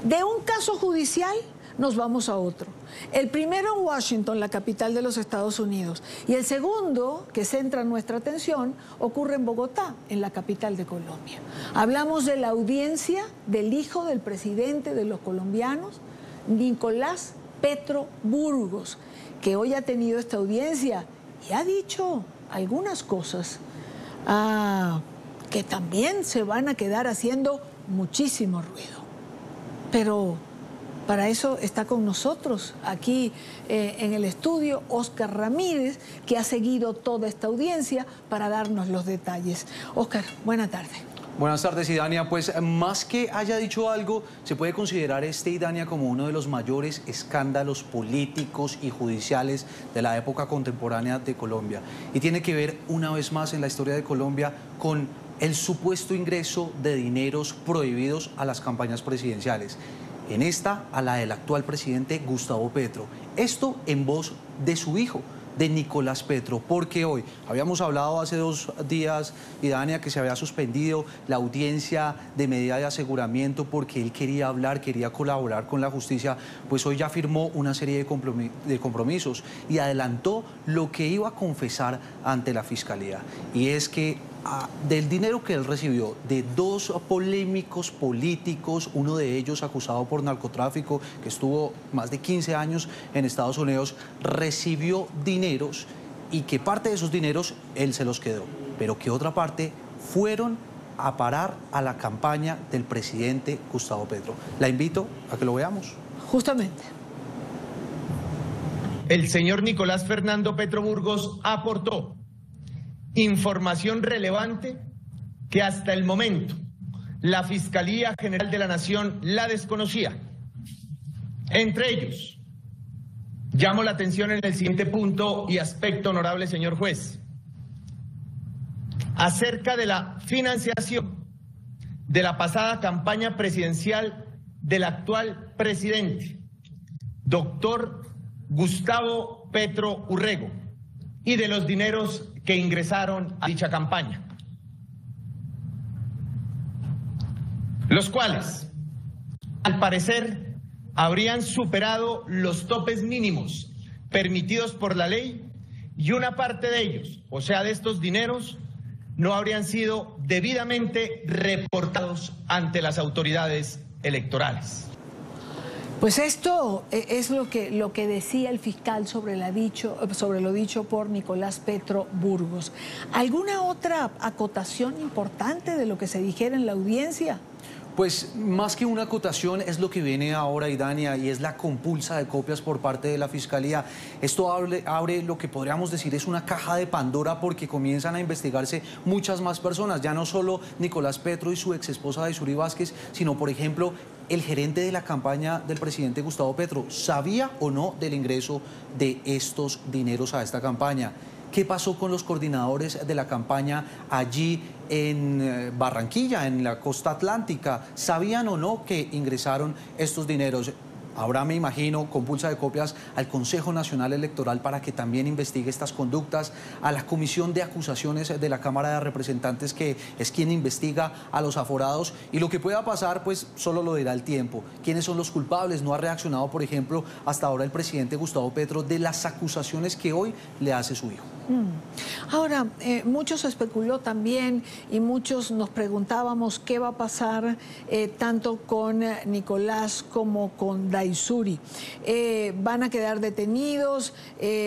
De un caso judicial nos vamos a otro. El primero en Washington, la capital de los Estados Unidos, y el segundo, que centra nuestra atención, ocurre en Bogotá, en la capital de Colombia. Hablamos de la audiencia del hijo del presidente de los colombianos, Nicolás Petro Burgos, que hoy ha tenido esta audiencia y ha dicho algunas cosas que también se van a quedar haciendo muchísimo ruido. Pero para eso está con nosotros aquí en el estudio Óscar Ramírez, que ha seguido toda esta audiencia para darnos los detalles. Óscar, buena tarde. Buenas tardes, Idania. Pues más que haya dicho algo, se puede considerar Idania, como uno de los mayores escándalos políticos y judiciales de la época contemporánea de Colombia. Y tiene que ver, una vez más en la historia de Colombia, con el supuesto ingreso de dineros prohibidos a las campañas presidenciales. En esta, a la del actual presidente Gustavo Petro. Esto en voz de su hijo, de Nicolás Petro, porque hoy habíamos hablado hace 2 días, Idania, que se había suspendido la audiencia de medida de aseguramiento porque él quería hablar, quería colaborar con la justicia. Pues hoy ya firmó una serie de compromisos y adelantó lo que iba a confesar ante la Fiscalía, y es que del dinero que él recibió de 2 polémicos políticos, uno de ellos acusado por narcotráfico, que estuvo más de 15 años en Estados Unidos, recibió dineros, y que parte de esos dineros él se los quedó, pero que otra parte fueron a parar a la campaña del presidente Gustavo Petro. La invito a que lo veamos. Justamente. El señor Nicolás Fernando Petro Burgos aportó información relevante que hasta el momento la Fiscalía General de la Nación la desconocía. Entre ellos, llamo la atención en el siguiente punto y aspecto, honorable señor juez, acerca de la financiación de la pasada campaña presidencial del actual presidente, doctor Gustavo Petro Urrego, y de los dineros que ingresaron a dicha campaña, los cuales, al parecer, habrían superado los topes mínimos permitidos por la ley, y una parte de ellos, o sea, de estos dineros, no habrían sido debidamente reportados ante las autoridades electorales. Pues esto es lo que decía el fiscal sobre lo dicho por Nicolás Petro Burgos. ¿Alguna otra acotación importante de lo que se dijera en la audiencia? Pues más que una acotación es lo que viene ahora, Idania, y es la compulsa de copias por parte de la Fiscalía. Esto abre lo que podríamos decir es una caja de Pandora, porque comienzan a investigarse muchas más personas, ya no solo Nicolás Petro y su exesposa Daisuri Vázquez, sino, por ejemplo, el gerente de la campaña del presidente Gustavo Petro. ¿Sabía o no del ingreso de estos dineros a esta campaña? ¿Qué pasó con los coordinadores de la campaña allí en Barranquilla, en la costa atlántica? ¿Sabían o no que ingresaron estos dineros? Ahora me imagino compulsa de copias al Consejo Nacional Electoral para que también investigue estas conductas, a la Comisión de Acusaciones de la Cámara de Representantes, que es quien investiga a los aforados, y lo que pueda pasar pues solo lo dirá el tiempo. ¿Quiénes son los culpables? No ha reaccionado, por ejemplo, hasta ahora el presidente Gustavo Petro de las acusaciones que hoy le hace su hijo. Ahora, muchos especuló también y muchos nos preguntábamos qué va a pasar tanto con Nicolás como con Daisuri. ¿Van a quedar detenidos?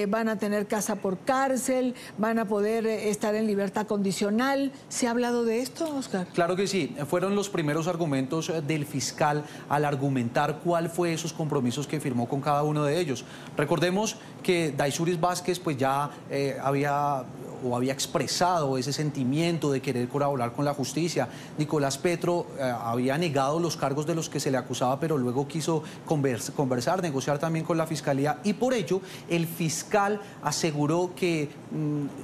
¿Van a tener casa por cárcel? ¿Van a poder estar en libertad condicional? ¿Se ha hablado de esto, Óscar? Claro que sí. Fueron los primeros argumentos del fiscal al argumentar cuál fue esos compromisos que firmó con cada uno de ellos. Recordemos que Daisuri Vázquez pues ya había expresado ese sentimiento de querer colaborar con la justicia. Nicolás Petro había negado los cargos de los que se le acusaba, pero luego quiso conversar, negociar también con la Fiscalía, y por ello el fiscal aseguró que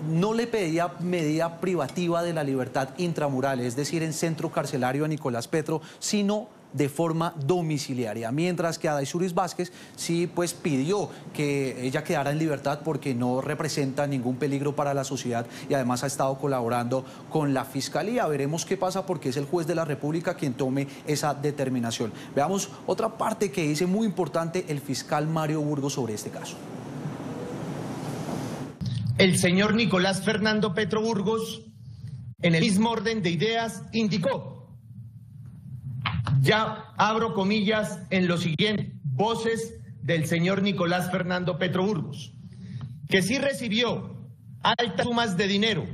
no le pedía medida privativa de la libertad intramural, es decir, en centro carcelario a Nicolás Petro, sino de forma domiciliaria, mientras que Adaysuris Vázquez sí pues pidió que ella quedara en libertad porque no representa ningún peligro para la sociedad y además ha estado colaborando con la Fiscalía. Veremos qué pasa porque es el juez de la República quien tome esa determinación. Veamos otra parte que dice muy importante el fiscal Mario Burgos sobre este caso. El señor Nicolás Fernando Petro Burgos, en el mismo orden de ideas, indicó, ya abro comillas en lo siguiente, voces del señor Nicolás Fernando Petro Burgos, que sí recibió altas sumas de dinero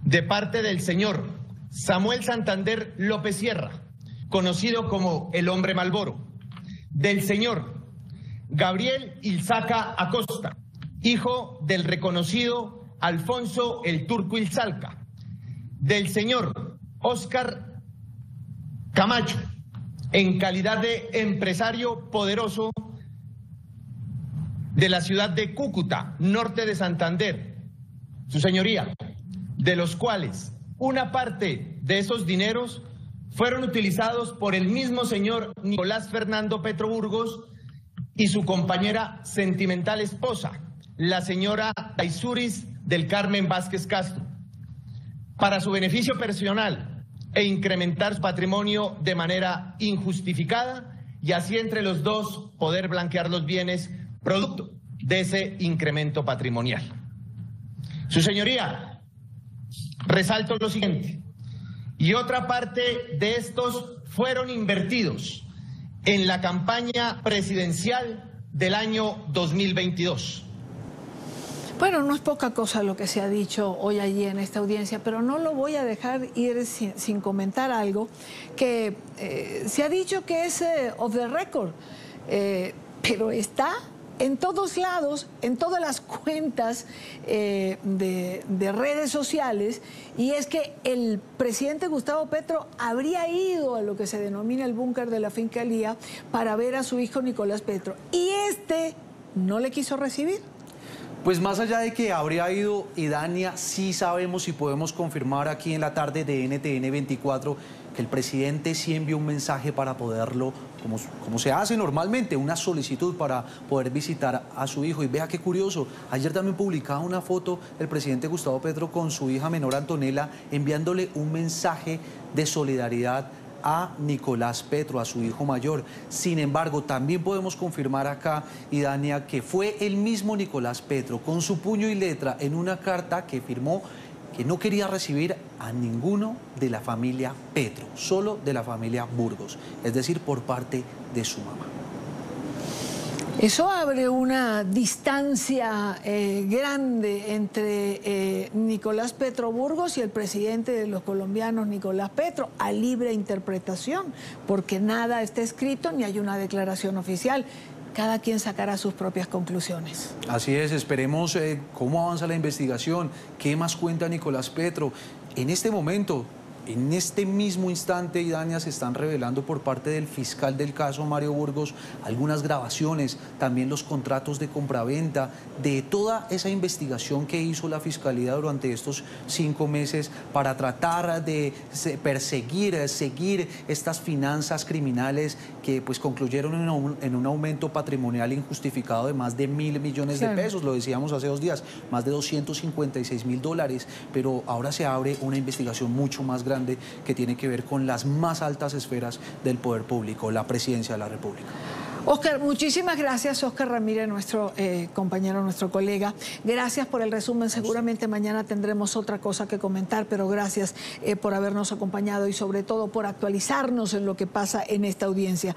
de parte del señor Samuel Santander López Sierra, conocido como el Hombre Malboro, del señor Gabriel Ilzaca Acosta, hijo del reconocido Alfonso el Turco Ilzaca, del señor Óscar Camacho, en calidad de empresario poderoso de la ciudad de Cúcuta, norte de Santander, su señoría, de los cuales una parte de esos dineros fueron utilizados por el mismo señor Nicolás Fernando Petro Burgos y su compañera sentimental esposa, la señora Adaysuris del Carmen Vázquez Castro, para su beneficio personal e incrementar su patrimonio de manera injustificada y así entre los dos poder blanquear los bienes producto de ese incremento patrimonial. Su señoría, resalto lo siguiente, y otra parte de estos fueron invertidos en la campaña presidencial del año 2022. Bueno, no es poca cosa lo que se ha dicho hoy allí en esta audiencia, pero no lo voy a dejar ir sin comentar algo que se ha dicho que es off the record, pero está en todos lados, en todas las cuentas de redes sociales, y es que el presidente Gustavo Petro habría ido a lo que se denomina el búnker de la Fiscalía para ver a su hijo Nicolás Petro, y este no le quiso recibir. Pues más allá de que habría ido, Idania, sí sabemos y podemos confirmar aquí en la tarde de NTN 24 que el presidente sí envió un mensaje para poderlo, como se hace normalmente, una solicitud para poder visitar a su hijo. Y vea qué curioso, ayer también publicaba una foto el presidente Gustavo Petro con su hija menor Antonella enviándole un mensaje de solidaridad a Nicolás Petro, a su hijo mayor. Sin embargo, también podemos confirmar acá, Idania, que fue el mismo Nicolás Petro, con su puño y letra, en una carta que firmó que no quería recibir a ninguno de la familia Petro, solo de la familia Burgos, es decir, por parte de su mamá. Eso abre una distancia grande entre Nicolás Petro Burgos y el presidente de los colombianos, Nicolás Petro, a libre interpretación, porque nada está escrito ni hay una declaración oficial. Cada quien sacará sus propias conclusiones. Así es, esperemos cómo avanza la investigación, qué más cuenta Nicolás Petro. En este momento, en este mismo instante, Idania, se están revelando por parte del fiscal del caso, Mario Burgos, algunas grabaciones, también los contratos de compraventa, de toda esa investigación que hizo la Fiscalía durante estos 5 meses para tratar de seguir estas finanzas criminales que pues concluyeron en un aumento patrimonial injustificado de más de 1.000 millones de pesos, lo decíamos hace 2 días, más de 256.000 dólares, pero ahora se abre una investigación mucho más grande que tiene que ver con las más altas esferas del poder público, la presidencia de la República. Óscar, muchísimas gracias, Óscar Ramírez, nuestro compañero, nuestro colega. Gracias por el resumen. Seguramente mañana tendremos otra cosa que comentar, pero gracias por habernos acompañado y sobre todo por actualizarnos en lo que pasa en esta audiencia.